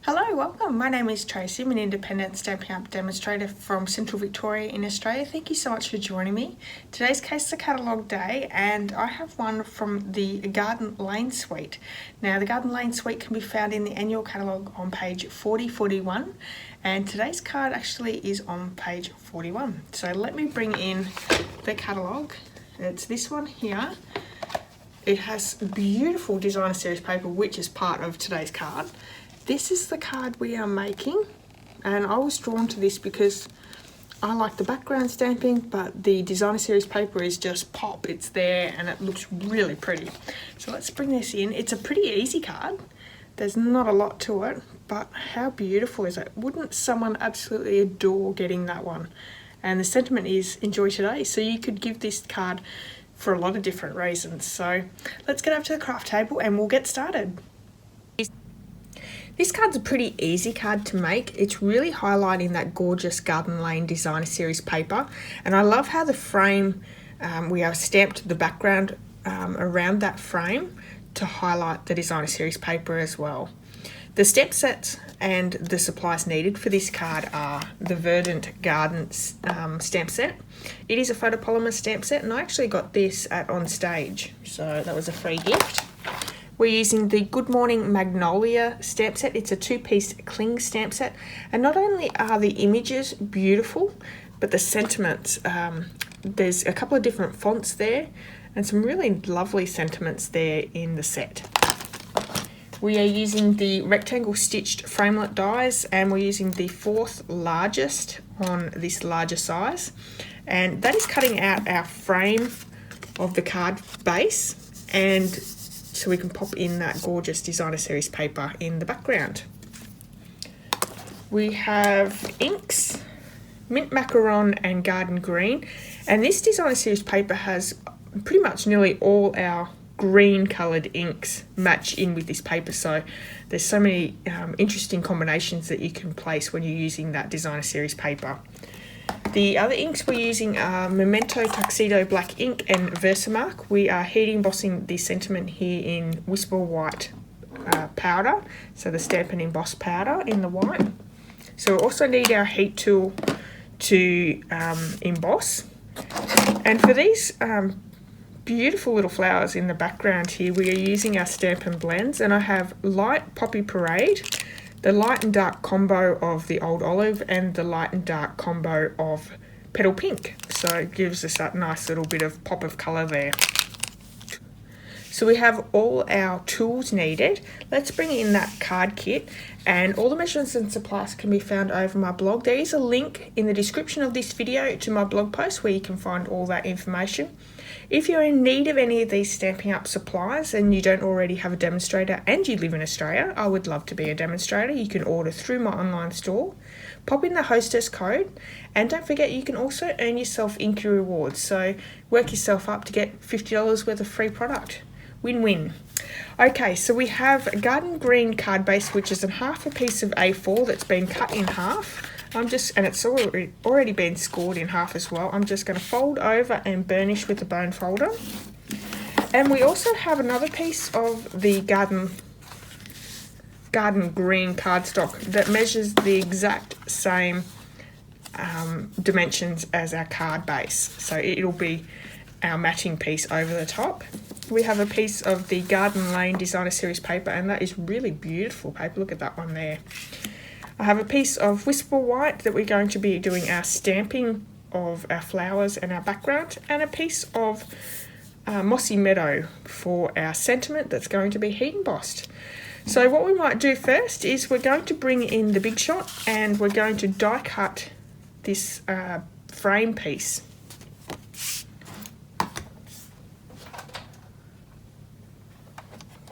Hello, welcome. My name is Tracy. I'm an independent Stampin' Up demonstrator from Central Victoria in Australia. Thank you so much for joining me. Today's CASEing the Catalogue day, and I have one from the Garden Lane suite. Now, the Garden Lane suite can be found in the Annual Catalogue on page 4041, and today's card actually is on page 41. So let me bring in the catalogue. It's this one here. It has beautiful designer series paper, which is part of today's card. This is the card we are making, and I was drawn to this because I like the background stamping, but the designer series paper is just pop. It's there and it looks really pretty. So let's bring this in. It's a pretty easy card. There's not a lot to it, but how beautiful is it? Wouldn't someone absolutely adore getting that one? And the sentiment is enjoy today. So you could give this card for a lot of different reasons. So let's get over to the craft table and we'll get started. This card's a pretty easy card to make. It's really highlighting that gorgeous Garden Lane designer series paper, and I love how the frame, we have stamped the background around that frame to highlight the designer series paper as well. The stamp sets and the supplies needed for this card are the Verdant Garden stamp set. It is a photopolymer stamp set, and I actually got this at On Stage, so that was a free gift. We're using the Good Morning Magnolia stamp set. It's a two-piece cling stamp set, and not only are the images beautiful, but the sentiments, there's a couple of different fonts there and some really lovely sentiments there in the set. We are using the rectangle stitched framelit dies, and we're using the 4th largest on this larger size, and that is cutting out our frame of the card base, and so we can pop in that gorgeous designer series paper in the background. We have inks, mint macaron and garden green, and this designer series paper has pretty much nearly all our green coloured inks match in with this paper, so there's so many interesting combinations that you can place when you're using that designer series paper. The other inks we're using are Memento Tuxedo Black Ink and Versamark. We are heat embossing the sentiment here in Whisper White powder, so the Stampin' Emboss powder in the white. So we also need our heat tool to emboss. And for these beautiful little flowers in the background here, we are using our Stampin' Blends, and I have Light Poppy Parade, the light and dark combo of the Old Olive, and the light and dark combo of Petal Pink. So it gives us that nice little bit of pop of colour there. So we have all our tools needed. Let's bring in that card kit, and all the measurements and supplies can be found over my blog. There is a link in the description of this video to my blog post where you can find all that information. If you're in need of any of these Stampin' Up supplies and you don't already have a demonstrator and you live in Australia, I would love to be a demonstrator. You can order through my online store. Pop in the hostess code, and don't forget you can also earn yourself Inky rewards. So work yourself up to get $50 worth of free product. Win-win. Okay, so we have a garden green card base, which is half a piece of A4 that's been cut in half. And it's already been scored in half as well. I'm just going to fold over and burnish with a bone folder. And we also have another piece of the garden green cardstock that measures the exact same dimensions as our card base. So it'll be our matching piece over the top. We have a piece of the Garden Lane designer series paper, and that is really beautiful paper. Look at that one there. I have a piece of Whisper White that we're going to be doing our stamping of our flowers and our background, and a piece of Mossy Meadow for our sentiment that's going to be heat embossed. So what we might do first is we're going to bring in the Big Shot, and we're going to die cut this frame piece.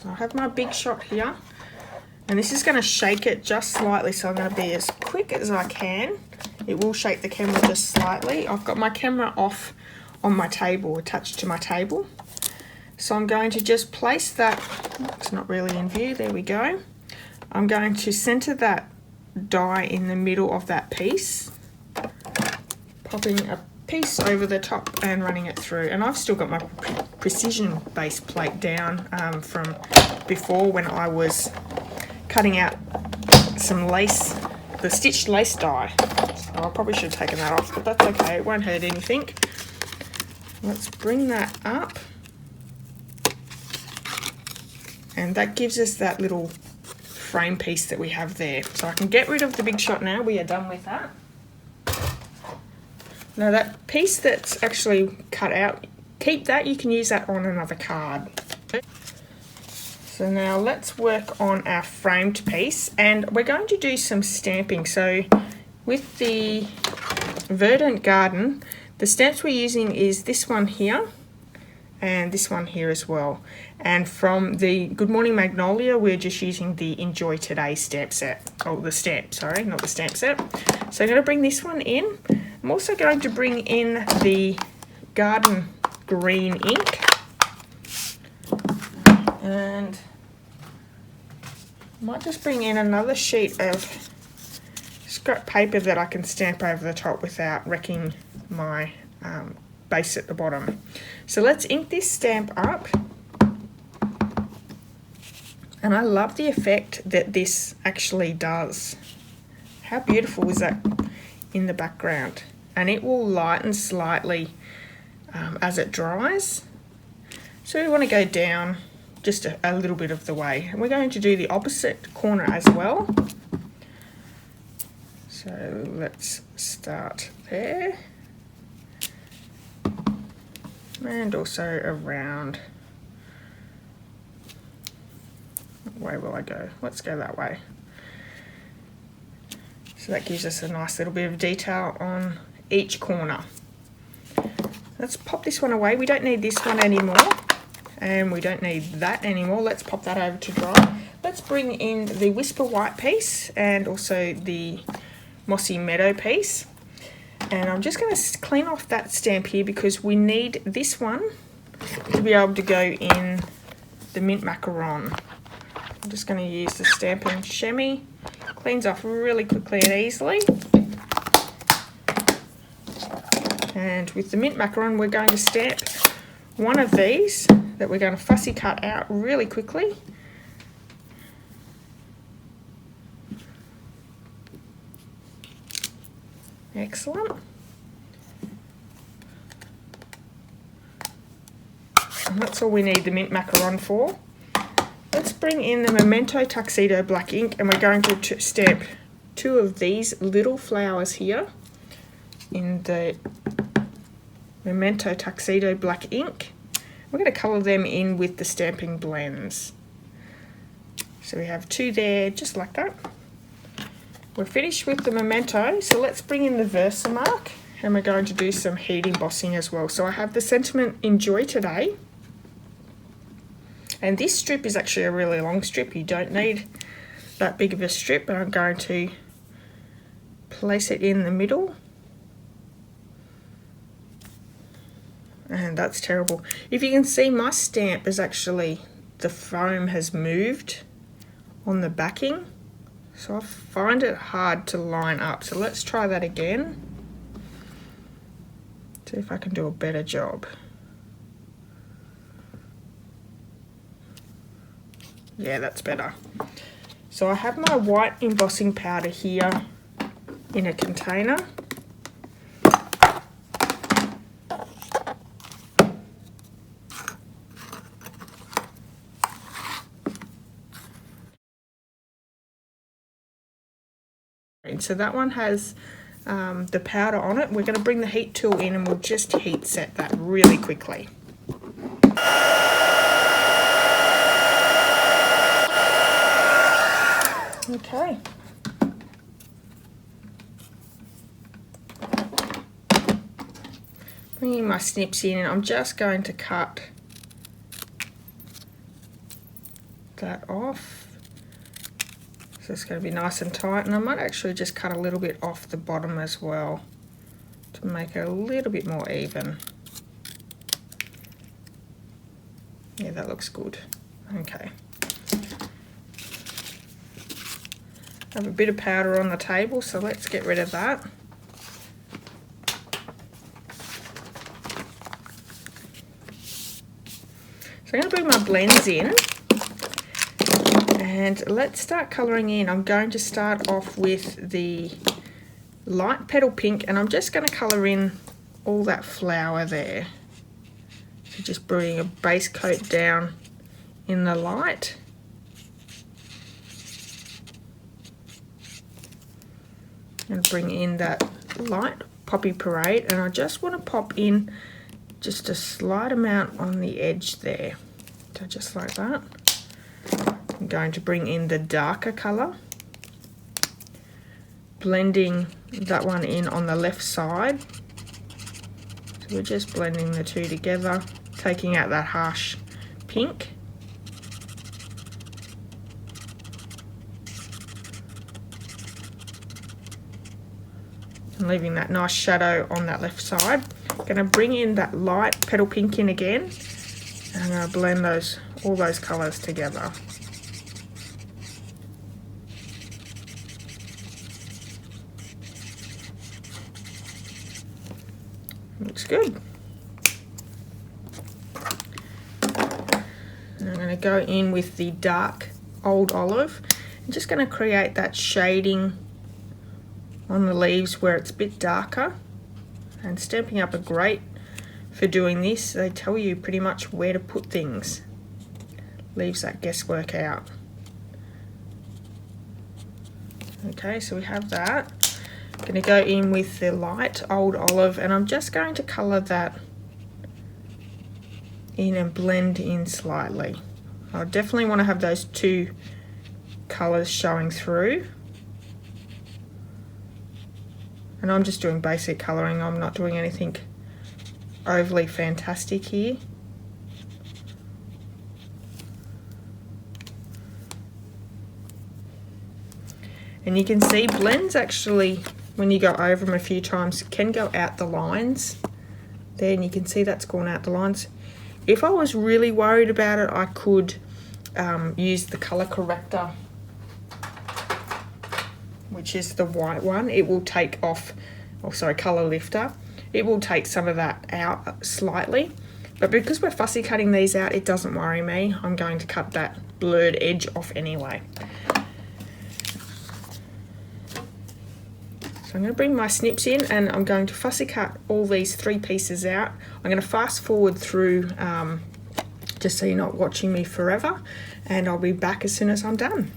So I have my Big Shot here, and this is going to shake it just slightly, so I'm going to be as quick as I can. It will shake the camera just slightly. I've got my camera off on my table, attached to my table. So I'm going to just place that, it's not really in view, there we go. I'm going to centre that die in the middle of that piece, popping a piece over the top and running it through. And I've still got my precision base plate down from before when I was cutting out some lace, the stitched lace die. So I probably should have taken that off, but that's okay, it won't hurt anything. Let's bring that up. And that gives us that little frame piece that we have there. So I can get rid of the big shot now, we are done with that. Now that piece that's actually cut out, keep that, you can use that on another card. So now let's work on our framed piece, and we're going to do some stamping. So with the Verdant Garden, the stamps we're using is this one here and this one here as well. And from the Good Morning Magnolia, we're just using the Enjoy Today stamp set. Oh, the stamp, sorry, not the stamp set. So I'm going to bring this one in. I'm also going to bring in the Garden Green ink. And I might just bring in another sheet of scrap paper that I can stamp over the top without wrecking my base at the bottom. So let's ink this stamp up. And I love the effect that this actually does. How beautiful is that in the background? And it will lighten slightly as it dries. So we want to go down just a little bit of the way. And we're going to do the opposite corner as well. So let's start there. And also around. What way will I go? Let's go that way. So that gives us a nice little bit of detail on each corner. Let's pop this one away. We don't need this one anymore. And we don't need that anymore. Let's pop that over to dry. Let's bring in the Whisper White piece and also the Mossy Meadow piece. And I'm just going to clean off that stamp here because we need this one to be able to go in the Mint Macaron. I'm just going to use the Stampin' Chamois. Cleans off really quickly and easily. And with the Mint Macaron, we're going to stamp one of these that we're going to fussy cut out really quickly. Excellent. And that's all we need the Mint Macaron for. Let's bring in the Memento Tuxedo black ink, and we're going to stamp two of these little flowers here in the Memento Tuxedo black ink. We're going to colour them in with the Stamping Blends. So we have two there, just like that. We're finished with the Memento, so let's bring in the Versamark, and we're going to do some heat embossing as well. So I have the sentiment Enjoy Today. And this strip is actually a really long strip. You don't need that big of a strip, but I'm going to place it in the middle. And that's terrible. If you can see, my stamp is actually, the foam has moved on the backing. So I find it hard to line up. So let's try that again. See if I can do a better job. Yeah, that's better. So I have my white embossing powder here in a container. And so that one has the powder on it. We're going to bring the heat tool in and we'll just heat set that really quickly. Okay. Bringing my snips in, and I'm just going to cut that off. So it's going to be nice and tight, and I might actually just cut a little bit off the bottom as well to make it a little bit more even. Yeah, that looks good. Okay. I have a bit of powder on the table, so let's get rid of that. So I'm going to bring my blends in, And let's start colouring in. I'm going to start off with the light petal pink, and I'm just going to colour in all that flower there. So just bring a base coat down in the light. And bring in that light poppy parade, and I just want to pop in just a slight amount on the edge there. So just like that. I'm going to bring in the darker colour, blending that one in on the left side. So we're just blending the two together, taking out that harsh pink. And leaving that nice shadow on that left side. I'm going to bring in that light petal pink in again, and I'm going to blend all those colours together. Looks good. And I'm going to go in with the dark Old Olive. I'm just going to create that shading on the leaves where it's a bit darker. And Stampin' Up are great for doing this. They tell you pretty much where to put things. Leaves that guesswork out. Okay, so we have that. I'm going to go in with the light Old Olive, and I'm just going to colour that in and blend in slightly. I definitely want to have those two colours showing through. And I'm just doing basic colouring, I'm not doing anything overly fantastic here. And you can see blends actually, when you go over them a few times, can go out the lines there, and you can see that's gone out the lines. If I was really worried about it, I could use the colour corrector, which is the white one. It will take off, colour lifter. It will take some of that out slightly, but because we're fussy cutting these out, it doesn't worry me. I'm going to cut that blurred edge off anyway. So I'm going to bring my snips in, and I'm going to fussy cut all these three pieces out. I'm going to fast forward through just so you're not watching me forever, and I'll be back as soon as I'm done.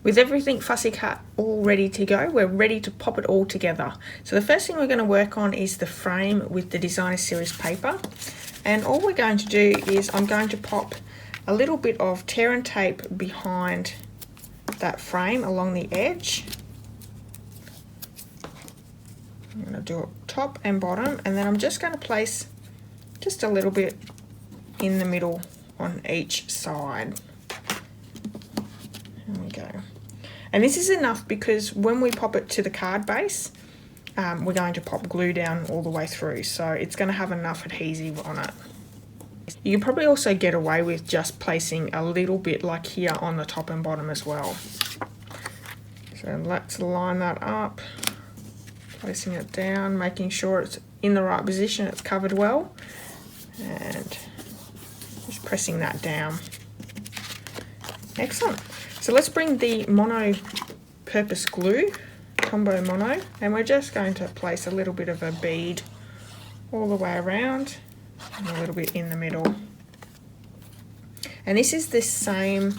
With everything fussy cut all ready to go, we're ready to pop it all together. So the first thing we're going to work on is the frame with the designer series paper. And all we're going to do is I'm going to pop a little bit of tear and tape behind that frame along the edge. I'm going to do it top and bottom, and then I'm just going to place just a little bit in the middle on each side. There we go. And this is enough because when we pop it to the card base, we're going to pop glue down all the way through, so it's going to have enough adhesive on it. You can probably also get away with just placing a little bit like here on the top and bottom as well. So let's line that up, placing it down, making sure it's in the right position, it's covered well. and just pressing that down. Excellent. So let's bring the mono purpose glue, combo mono, and we're just going to place a little bit of a bead all the way around and a little bit in the middle. And this is the same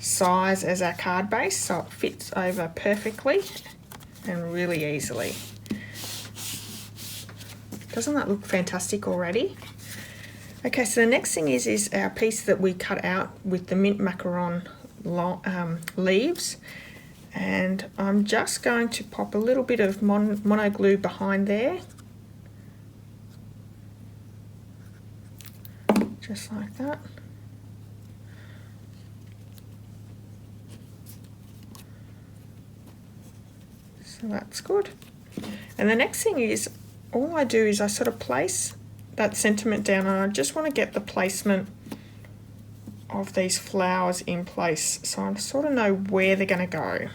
size as our card base, so it fits over perfectly and really easily. Doesn't that look fantastic already? Okay, so the next thing is our piece that we cut out with the mint macaron leaves, and I'm just going to pop a little bit of mono glue behind there, just like that. So that's good. And the next thing is, all I do is I sort of place that sentiment down, and I just want to get the placement of these flowers in place so I sort of know where they're going to go.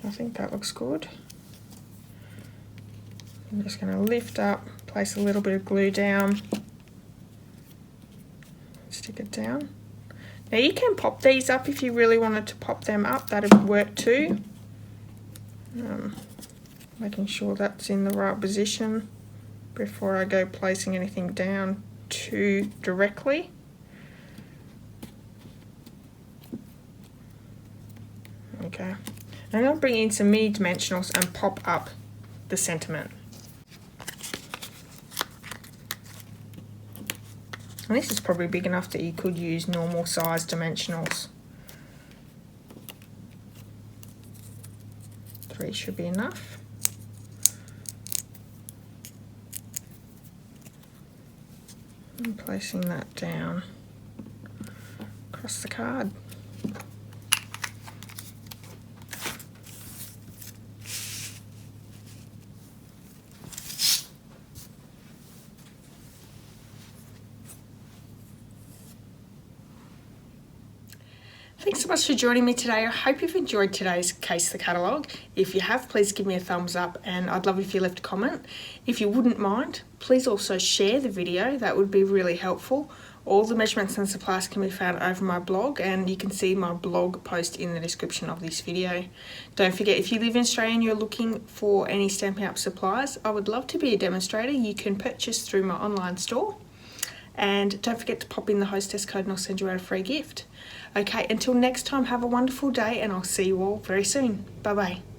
I think that looks good. I'm just going to lift up, place a little bit of glue down, stick it down. Now you can pop these up if you really wanted to pop them up, that would work too. Making sure that's in the right position before I go placing anything down too directly. Okay, I'm going to bring in some mini dimensionals and pop up the sentiment. And this is probably big enough that you could use normal size dimensionals. 3 should be enough. And placing that down across the card. Thanks so much for joining me today. I hope you've enjoyed today's Case the Catalogue. If you have, please give me a thumbs up, and I'd love if you left a comment. If you wouldn't mind, please also share the video. That would be really helpful. All the measurements and supplies can be found over my blog, and you can see my blog post in the description of this video. Don't forget, if you live in Australia and you're looking for any Stampin' Up supplies, I would love to be a demonstrator. You can purchase through my online store. And don't forget to pop in the hostess code and I'll send you out a free gift. Okay, until next time, have a wonderful day, and I'll see you all very soon. Bye bye.